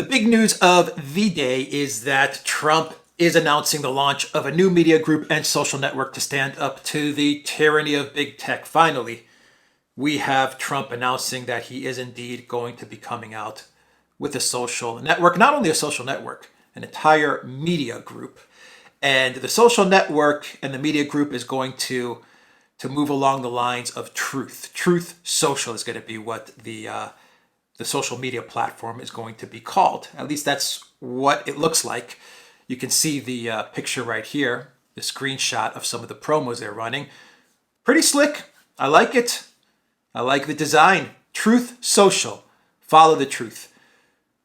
The big news of the day is that Trump is announcing the launch of a new media group and social network to stand up to the tyranny of big tech. Finally, we have Trump announcing that he is indeed going to be coming out with a social network, not only a social network, an entire media group. And the social network and the media group is going to move along the lines of Truth. Truth Social is going to be what the social media platform is going to be called. At least that's what it looks like. You can see the picture right here, the screenshot of some of the promos they're running. Pretty slick. I like it. I like the design. Truth Social. Follow the truth.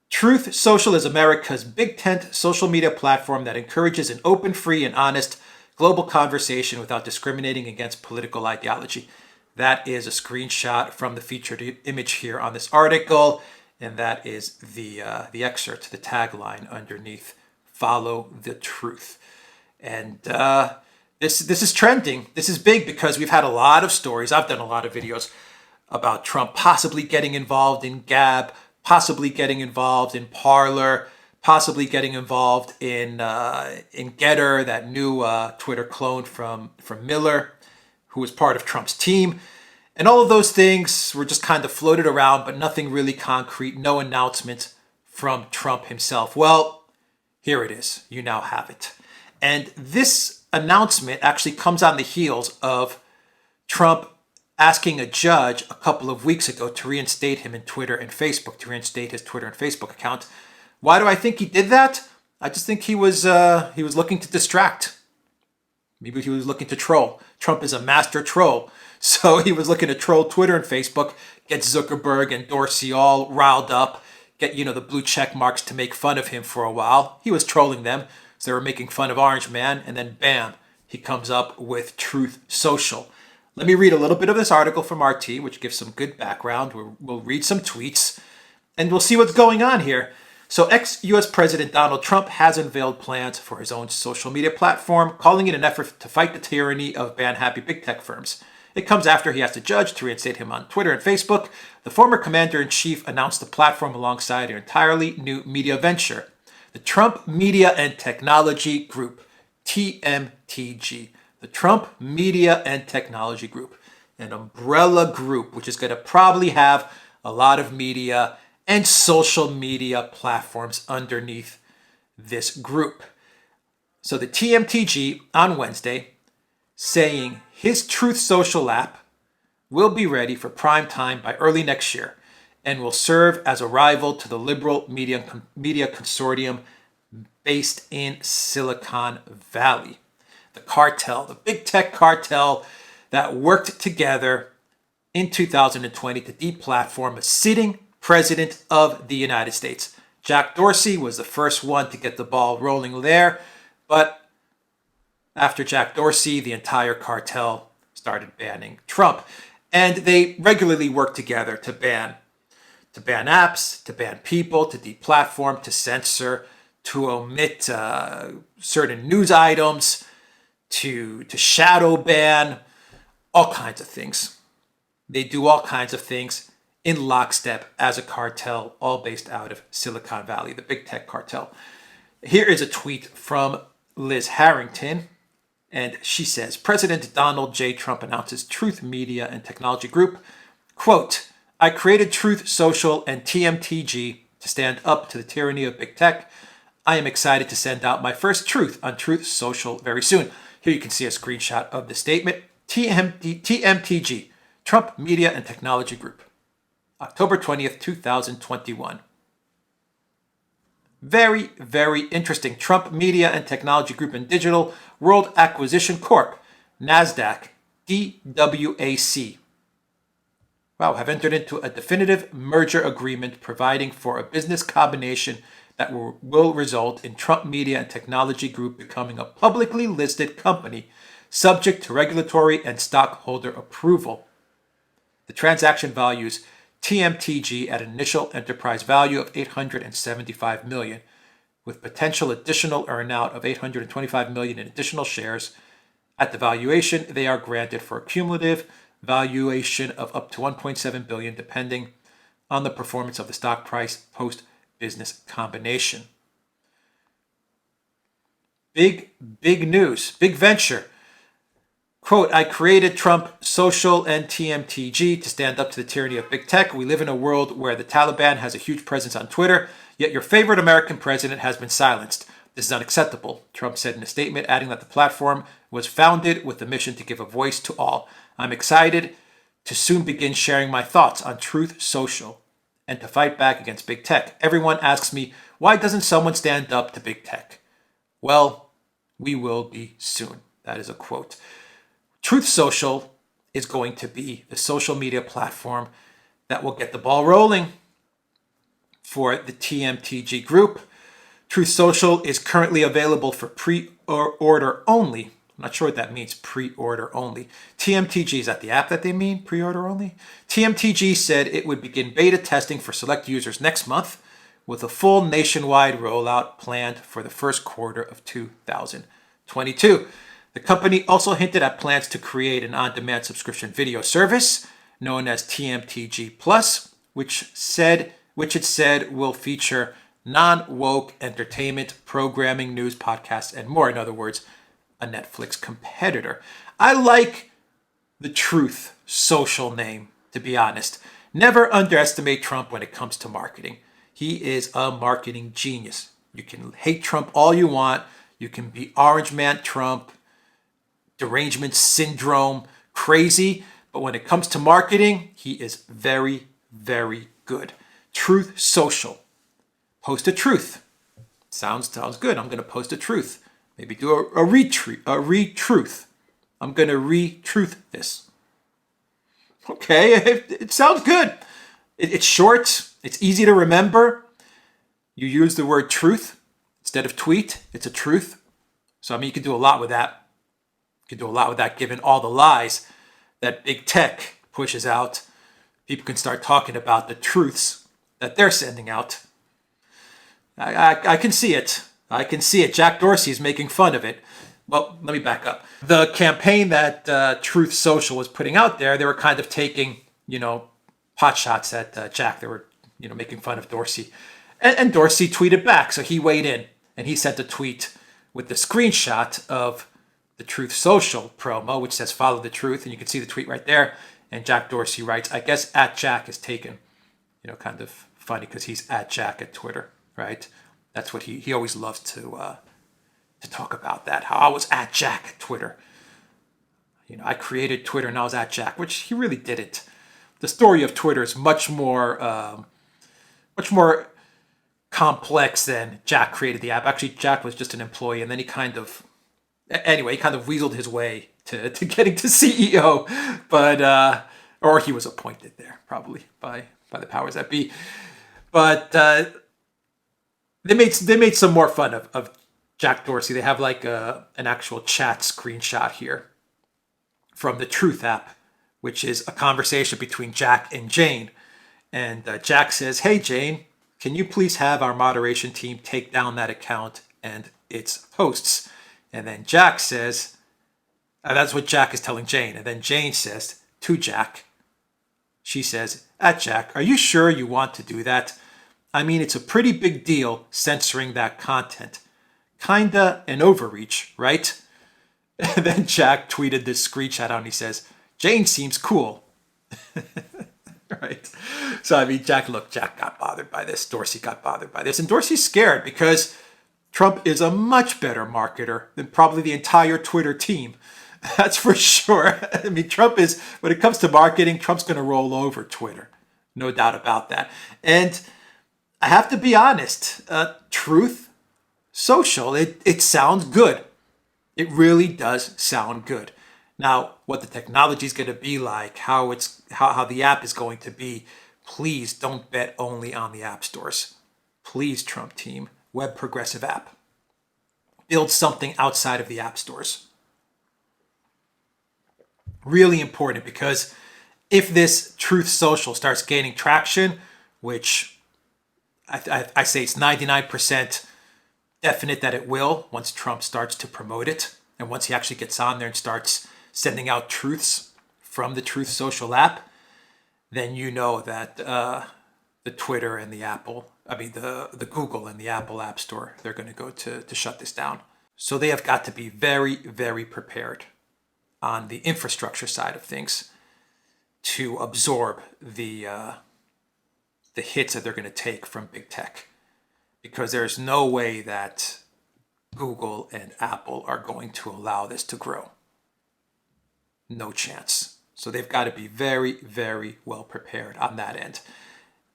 Truth Social is America's big tent social media platform that encourages an open, free, and honest global conversation without discriminating against political ideology. That is a screenshot from the featured image here on this article, and that is the excerpt, the tagline underneath. Follow the truth. And this is trending. This is big because we've had a lot of stories. I've done a lot of videos about Trump possibly getting involved in Gab, possibly getting involved in Parler, possibly getting involved in Getter, that new Twitter clone from Miller, who was part of Trump's team. And all of those things were just kind of floated around, but nothing really concrete, no announcement from Trump himself. Well, here it is. You now have it. And this announcement actually comes on the heels of Trump asking a judge a couple of weeks ago to reinstate him in Twitter and Facebook, to reinstate his Twitter and Facebook account. Why do I think he did that? I just think he was looking to distract. Maybe he was looking to troll. Trump is a master troll. So he was looking to troll Twitter and Facebook, get Zuckerberg and Dorsey all riled up, get, the blue check marks to make fun of him for a while. He was trolling them. So they were making fun of Orange Man. And then bam, he comes up with Truth Social. Let me read a little bit of this article from RT, which gives some good background. We'll read some tweets and we'll see what's going on here. So ex-U.S. President Donald Trump has unveiled plans for his own social media platform, calling it an effort to fight the tyranny of ban-happy big tech firms. It comes after he asked a judge to reinstate him on Twitter and Facebook. The former commander-in-chief announced the platform alongside an entirely new media venture, the Trump Media and Technology Group, TMTG. The Trump Media and Technology Group, an umbrella group which is going to probably have a lot of media and social media platforms underneath this group. So the TMTG on Wednesday saying his Truth Social app will be ready for prime time by early next year and will serve as a rival to the liberal media consortium based in Silicon Valley. The cartel, the big tech cartel that worked together in 2020 to deplatform a sitting president of the United States. Jack Dorsey was the first one to get the ball rolling there, but after Jack Dorsey, the entire cartel started banning Trump. And they regularly work together to ban apps, to ban people, to deplatform, to censor, to omit certain news items, to shadow ban, all kinds of things. They do all kinds of things in lockstep as a cartel, all based out of Silicon Valley, the big tech cartel. Here is a tweet from Liz Harrington, and she says, President Donald J. Trump announces Truth Media and Technology Group. Quote, I created Truth Social and TMTG to stand up to the tyranny of big tech. I am excited to send out my first truth on Truth Social very soon. Here you can see a screenshot of the statement. TMTG, Trump Media and Technology Group, October 20th, 2021. Very, very interesting. Trump Media and Technology Group and Digital World Acquisition Corp, NASDAQ, DWAC. Wow, have entered into a definitive merger agreement providing for a business combination that will result in Trump Media and Technology Group becoming a publicly listed company subject to regulatory and stockholder approval. The transaction values TMTG at an initial enterprise value of $875 million, with potential additional earnout of $825 million in additional shares. At the valuation, they are granted for a cumulative valuation of up to $1.7 billion, depending on the performance of the stock price post business combination. Big news, big venture. Quote, I created Trump Social and TMTG to stand up to the tyranny of big tech. We live in a world where the Taliban has a huge presence on Twitter, yet your favorite American president has been silenced. This is unacceptable, Trump said in a statement, adding that the platform was founded with the mission to give a voice to all. I'm excited to soon begin sharing my thoughts on Truth Social and to fight back against big tech. Everyone asks me, why doesn't someone stand up to big tech? Well, we will be soon. That is a quote. Truth Social is going to be the social media platform that will get the ball rolling for the TMTG group. Truth Social is currently available for pre-order only. I'm not sure what that means, pre-order only. TMTG, is that the app that they mean, pre-order only? TMTG said it would begin beta testing for select users next month, with a full nationwide rollout planned for the first quarter of 2022. The company also hinted at plans to create an on-demand subscription video service known as TMTG Plus, which it said will feature non-woke entertainment, programming, news, podcasts, and more. In other words, a Netflix competitor. I like the Truth Social name, to be honest. Never underestimate Trump when it comes to marketing. He is a marketing genius. You can hate Trump all you want. You can be Orange Man Trump, derangement syndrome, crazy. But when it comes to marketing, he is very, very good. Truth Social. Post a truth. Sounds good. I'm going to post a truth. Maybe do a retruth. I'm going to retruth this. Okay, it sounds good. It's short. It's easy to remember. You use the word truth instead of tweet. It's a truth. So, I mean, you can do a lot with that. You can do a lot with that given all the lies that big tech pushes out. People can start talking about the truths that they're sending out. I can see it. I can see it. Jack Dorsey is making fun of it. Well, let me back up. The campaign that Truth Social was putting out there, they were kind of taking, pot shots at Jack. They were, making fun of Dorsey. And Dorsey tweeted back. So he weighed in and he sent a tweet with the screenshot of the Truth Social promo, which says follow the truth. And you can see the tweet right there. And Jack Dorsey writes, I guess at Jack is taken, kind of funny because he's at Jack at Twitter, right? That's what he always loves to talk about that. How I was at Jack at Twitter. I created Twitter and I was at Jack, which he really didn't. The story of Twitter is much more complex than Jack created the app. Actually, Jack was just an employee, and then he kind of weaseled his way to getting to CEO, but or he was appointed there probably by the powers that be. But they made some more fun of Jack Dorsey. They have like an actual chat screenshot here from the Truth app, which is a conversation between Jack and Jane. And Jack says, hey, Jane, can you please have our moderation team take down that account and its posts? And then Jack says, that's what Jack is telling Jane. And then Jane says to Jack, she says, at Jack, are you sure you want to do that? I mean, it's a pretty big deal censoring that content. Kinda an overreach, right? And then Jack tweeted this screenshot out and he says, Jane seems cool. Right? So, I mean, Jack got bothered by this. Dorsey got bothered by this. And Dorsey's scared because Trump is a much better marketer than probably the entire Twitter team. That's for sure. I mean, Trump is, when it comes to marketing, Trump's going to roll over Twitter. No doubt about that. And I have to be honest, Truth Social, it sounds good. It really does sound good. Now, what the technology is going to be like, how the app is going to be, please don't bet only on the app stores. Please, Trump team, web progressive app. Build something outside of the app stores. Really important, because if this Truth Social starts gaining traction, which I say it's 99% definite that it will once Trump starts to promote it, and once he actually gets on there and starts sending out truths from the Truth Social app, then you know that the Twitter and the Apple I mean, the Google and the Apple App Store, they're going to go to shut this down. So they have got to be very, very prepared on the infrastructure side of things to absorb the hits that they're going to take from big tech, because there's no way that Google and Apple are going to allow this to grow. No chance. So they've got to be very, very well prepared on that end.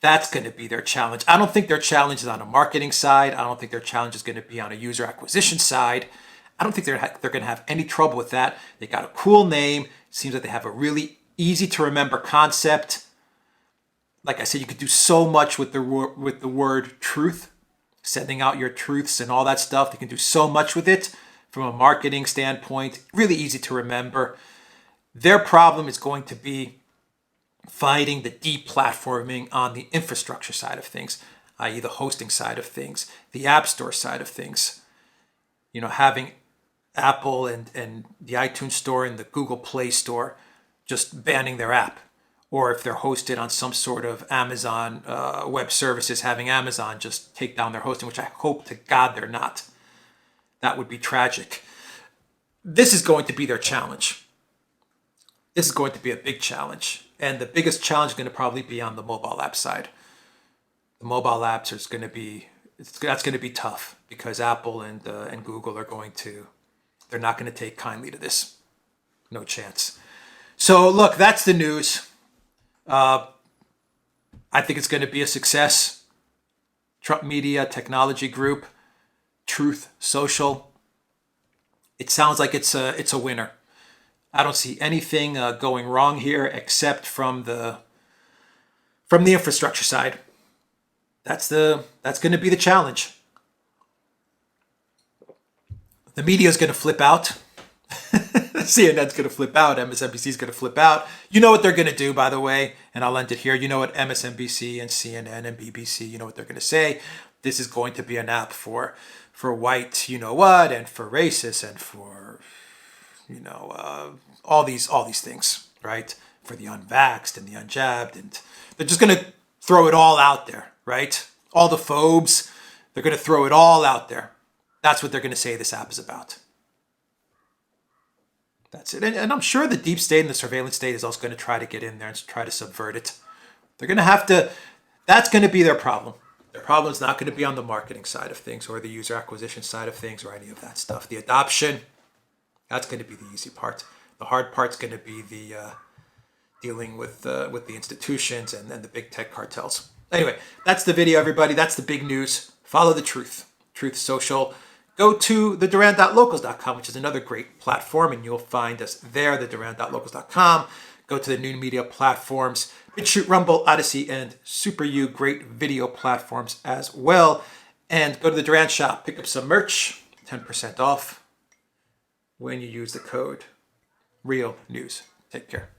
That's going to be their challenge. I don't think their challenge is on a marketing side. I don't think their challenge is going to be on a user acquisition side. I don't think they're going to have any trouble with that. They got a cool name. It seems like they have a really easy to remember concept. Like I said, you could do so much with the word truth, sending out your truths and all that stuff. They can do so much with it from a marketing standpoint. Really easy to remember. Their problem is going to be fighting the deplatforming on the infrastructure side of things, i.e. the hosting side of things, the App Store side of things. You know, having Apple and the iTunes Store and the Google Play Store just banning their app. Or if they're hosted on some sort of Amazon web services, having Amazon just take down their hosting, which I hope to God they're not. That would be tragic. This is going to be their challenge. This is going to be a big challenge. And the biggest challenge is going to probably be on the mobile app side. The mobile apps is going to be, that's going to be tough, because Apple and Google are they're not going to take kindly to this. No chance. So look, that's the news. I think it's going to be a success. Trump Media Technology Group, Truth Social. It sounds like it's a winner. I don't see anything going wrong here except from the infrastructure side. That's going to be the challenge. The media is going to flip out. CNN's going to flip out. MSNBC's going to flip out. You know what they're going to do, by the way, and I'll end it here. You know what MSNBC and CNN and BBC, you know what they're going to say. This is going to be an app for white, you know what, and for racists, and for, you know, all these things, right? For the unvaxxed and the unjabbed, and they're just going to throw it all out there, right? All the phobes, they're going to throw it all out there. That's what they're going to say this app is about. That's it. And I'm sure the deep state and the surveillance state is also going to try to get in there and try to subvert it. They're going to have to, that's going to be their problem. Their problem is not going to be on the marketing side of things or the user acquisition side of things or any of that stuff. The adoption, that's going to be the easy part. The hard part's going to be the dealing with the institutions and the big tech cartels. Anyway, that's the video, everybody. That's the big news. Follow the truth. Truth Social. Go to the Duran.locals.com, which is another great platform, and you'll find us there, the Duran.locals.com. Go to the new media platforms, BitChute, Rumble, ODYSEE, and SuperU, great video platforms as well. And go to the Duran shop, pick up some merch, 10% off when you use the code REAL NEWS. Take care.